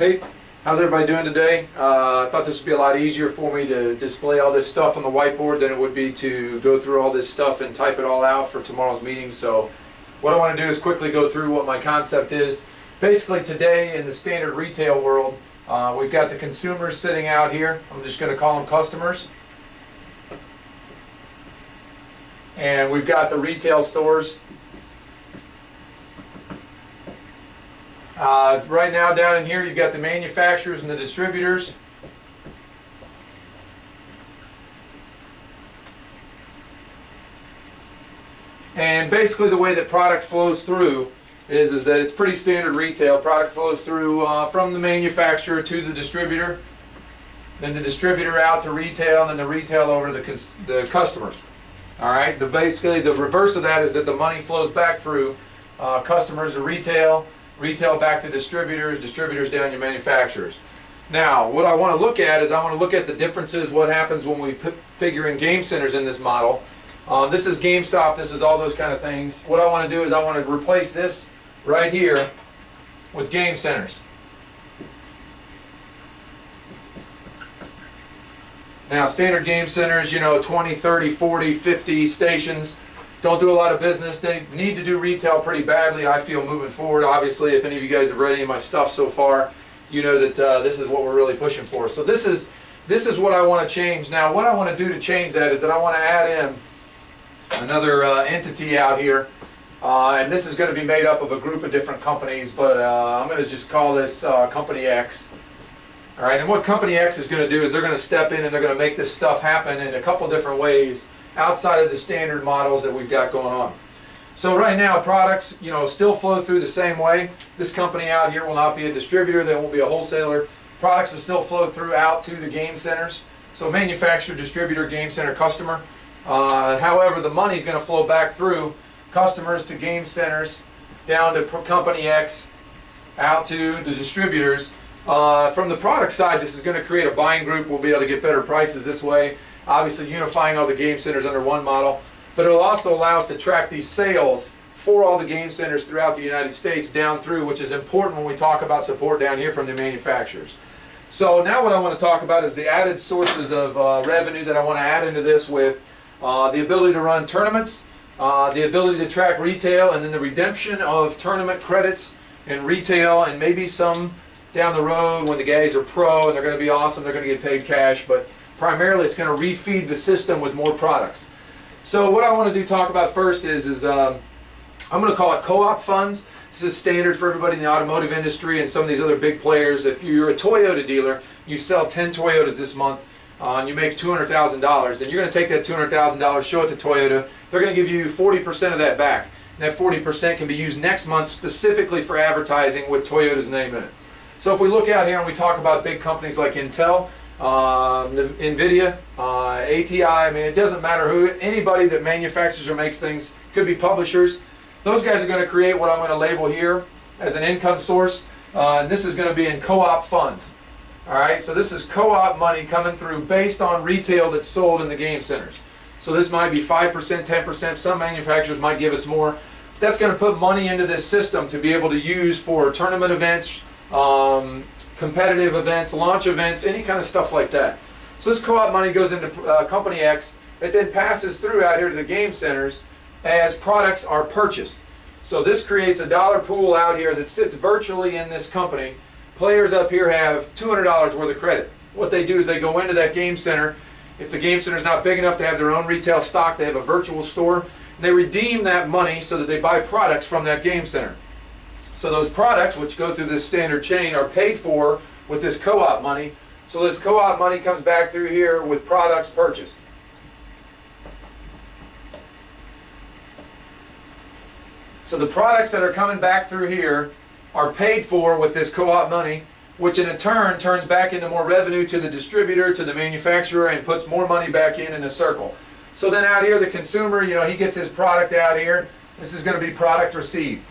Hey, how's everybody doing today? I thought this would be a lot easier for me to display all this stuff on the whiteboard than it would be to go through all this stuff and type it all out for tomorrow's meeting. So what I want to do is quickly go through what my concept is. Basically today in the standard retail world, we've got the consumers sitting out here. I'm just going to call them customers. And we've got the retail stores. Right now down in here you've got the manufacturers and the distributors. And basically the way that product flows through is that it's pretty standard retail. Product flows through from the manufacturer to the distributor, then the distributor out to retail, and then the retail over to the customers. Alright, basically the reverse of that is that the money flows back through customers to retail, retail back to distributors, distributors down to manufacturers. Now, what I want to look at is I want to look at the differences, what happens when we figure in game centers in this model. This is GameStop, this is all those kind of things. What I want to do is I want to replace this right here with game centers. Now, standard game centers, 20, 30, 40, 50 stations. Don't do a lot of business. They need to do retail pretty badly, I feel, moving forward. Obviously, if any of you guys have read any of my stuff so far, you know that this is what we're really pushing for. So this is what I want to change. Now, what I want to do to change that is that I want to add in another entity out here. And this is going to be made up of a group of different companies, but I'm going to just call this Company X. All right, and what Company X is going to do is they're going to step in and they're going to make this stuff happen in a couple different ways outside of the standard models that we've got going on. So right now products, still flow through the same way. This company out here will not be a distributor, they won't be a wholesaler. Products will still flow through out to the game centers. So manufacturer, distributor, game center, customer. However, the money's going to flow back through customers to game centers, down to Company X, out to the distributors. From the product side, this is going to create a buying group. We'll be able to get better prices this way. Obviously unifying all the game centers under one model, but it'll also allow us to track these sales for all the game centers throughout the United States down through, which is important when we talk about support down here from the manufacturers. So now what I want to talk about is the added sources of revenue that I want to add into this with the ability to run tournaments, the ability to track retail, and then the redemption of tournament credits in retail, and maybe some down the road when the guys are pro and they're going to be awesome, they're going to get paid cash, but primarily it's going to refeed the system with more products. So what I want to talk about first is I'm going to call it co-op funds. This is standard for everybody in the automotive industry and some of these other big players. If you're a Toyota dealer, you sell 10 Toyotas this month, and you make $200,000, then you're going to take that $200,000, show it to Toyota. They're going to give you 40% of that back. And that 40% can be used next month specifically for advertising with Toyota's name in it. So if we look out here and we talk about big companies like Intel, NVIDIA, ATI, I mean, it doesn't matter who, anybody that manufactures or makes things, could be publishers. Those guys are going to create what I'm going to label here as an income source, and this is going to be in co-op funds. Alright, so this is co-op money coming through based on retail that's sold in the game centers. So this might be 5%, 10%, some manufacturers might give us more. That's going to put money into this system to be able to use for tournament events, competitive events, launch events, any kind of stuff like that. So this co-op money goes into Company X. It then passes through out here to the game centers as products are purchased. So this creates a dollar pool out here that sits virtually in this company. Players up here have $200 worth of credit. What they do is they go into that game center. If the game center is not big enough to have their own retail stock, they have a virtual store. And they redeem that money so that they buy products from that game center. So those products, which go through this standard chain, are paid for with this co-op money. So this co-op money comes back through here with products purchased. So the products that are coming back through here are paid for with this co-op money, which in turn turns back into more revenue to the distributor, to the manufacturer, and puts more money back in a circle. So then out here, the consumer, he gets his product out here. This is going to be product received.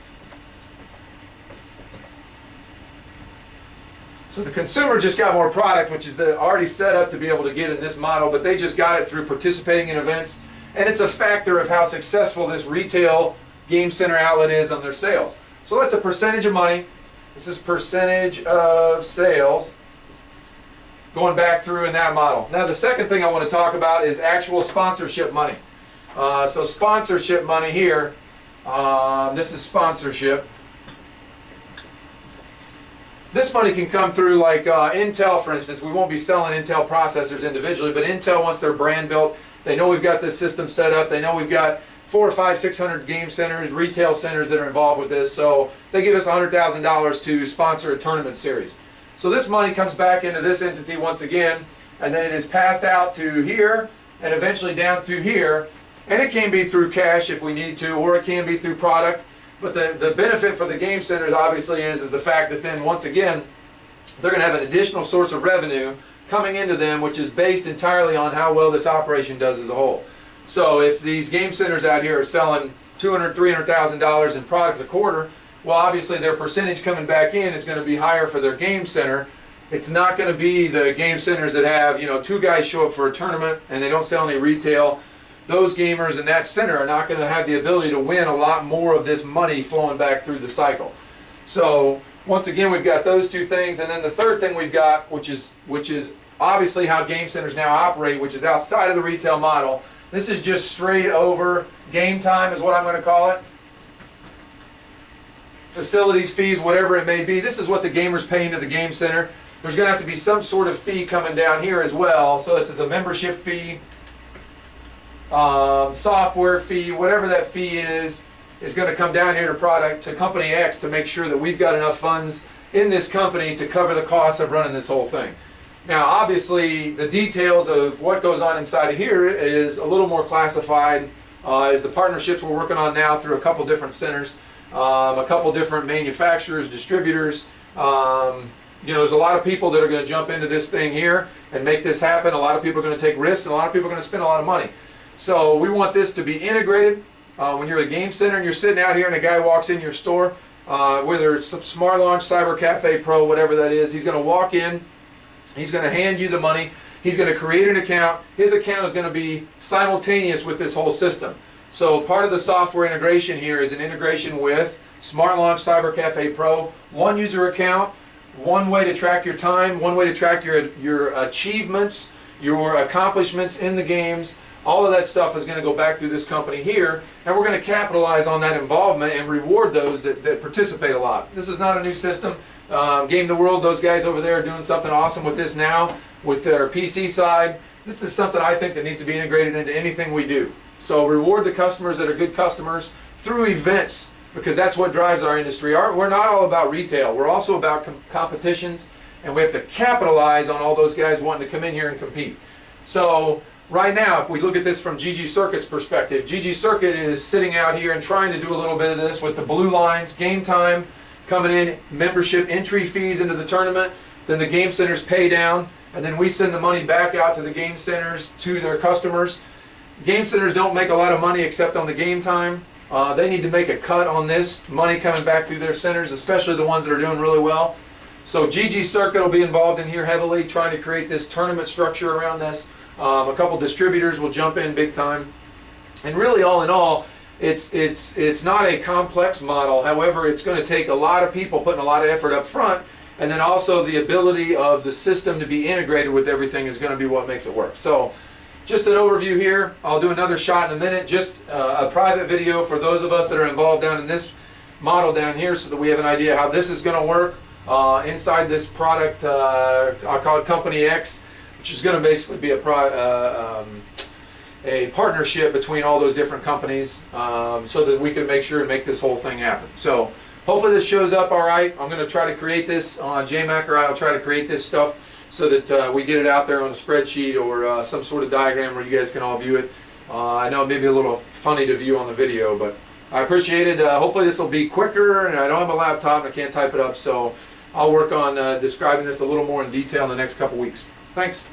So the consumer just got more product, which is already set up to be able to get in this model, but they just got it through participating in events. And it's a factor of how successful this retail game center outlet is on their sales. So that's a percentage of money This is percentage of sales going back through in that model. Now the second thing I want to talk about is actual sponsorship money. So sponsorship money here, this is sponsorship. This money can come through like Intel, for instance. We won't be selling Intel processors individually, but Intel, once their brand built, they know we've got this system set up. They know we've got 400 or 500, 600 game centers, retail centers that are involved with this. So they give us $100,000 to sponsor a tournament series. So this money comes back into this entity once again, and then it is passed out to here and eventually down through here. And it can be through cash if we need to, or it can be through product. But the benefit for the game centers obviously is the fact that then once again, they're going to have an additional source of revenue coming into them, which is based entirely on how well this operation does as a whole. So if these game centers out here are selling $200,000, $300,000 in product a quarter, well obviously their percentage coming back in is going to be higher for their game center. It's not going to be the game centers that have, 2 guys show up for a tournament and they don't sell any retail. Those gamers in that center are not going to have the ability to win a lot more of this money flowing back through the cycle. So once again, we've got those two things, and then the third thing we've got, which is obviously how game centers now operate, which is outside of the retail model. This is just straight over game time is what I'm going to call it. Facilities fees, whatever it may be. This is what the gamers pay into the game center. There's going to have to be some sort of fee coming down here as well. So this is a membership fee. Software fee, whatever that fee is going to come down here to company X to make sure that we've got enough funds in this company to cover the costs of running this whole thing. Now obviously the details of what goes on inside of here is a little more classified as the partnerships we're working on now through a couple different centers, a couple different manufacturers, distributors. There's a lot of people that are going to jump into this thing here and make this happen. A lot of people are going to take risks, and a lot of people are going to spend a lot of money. So we want this to be integrated. When you're a game center and you're sitting out here and a guy walks in your store, whether it's Smart Launch, Cyber Cafe Pro, whatever that is, he's going to walk in, he's going to hand you the money, he's going to create an account. His account is going to be simultaneous with this whole system. So part of the software integration here is an integration with Smart Launch, Cyber Cafe Pro, one user account, one way to track your time, one way to track your achievements, your accomplishments in the games. All of that stuff is going to go back through this company here, and we're going to capitalize on that involvement and reward those that participate a lot. This is not a new system. Game the World, those guys over there are doing something awesome with this now, with their PC side. This is something I think that needs to be integrated into anything we do. So reward the customers that are good customers through events, because that's what drives our industry. We're not all about retail. We're also about competitions, and we have to capitalize on all those guys wanting to come in here and compete. So right now, if we look at this from GG Circuit's perspective, GG Circuit is sitting out here and trying to do a little bit of this with the blue lines, game time coming in, membership entry fees into the tournament, then the game centers pay down, and then we send the money back out to the game centers, to their customers. Game centers don't make a lot of money except on the game time. They need to make a cut on this money coming back through their centers, especially the ones that are doing really well. So GG Circuit will be involved in here heavily, trying to create this tournament structure around this. A couple distributors will jump in big time, and really all in all, it's not a complex model. However, it's going to take a lot of people putting a lot of effort up front, and then also the ability of the system to be integrated with everything is going to be what makes it work. So just an overview here. I'll do another shot in a minute, just a private video for those of us that are involved down in this model down here, so that we have an idea how this is going to work inside this product. I'll call it Company X, which is going to basically be a partnership between all those different companies, so that we can make sure and make this whole thing happen. So hopefully this shows up all right. I'm going to try to create this on JMac, or I'll try to create this stuff so that we get it out there on a spreadsheet or some sort of diagram where you guys can all view it. I know it may be a little funny to view on the video, but I appreciate it. Hopefully this will be quicker, and I don't have a laptop and I can't type it up, so I'll work on describing this a little more in detail in the next couple weeks. Thanks.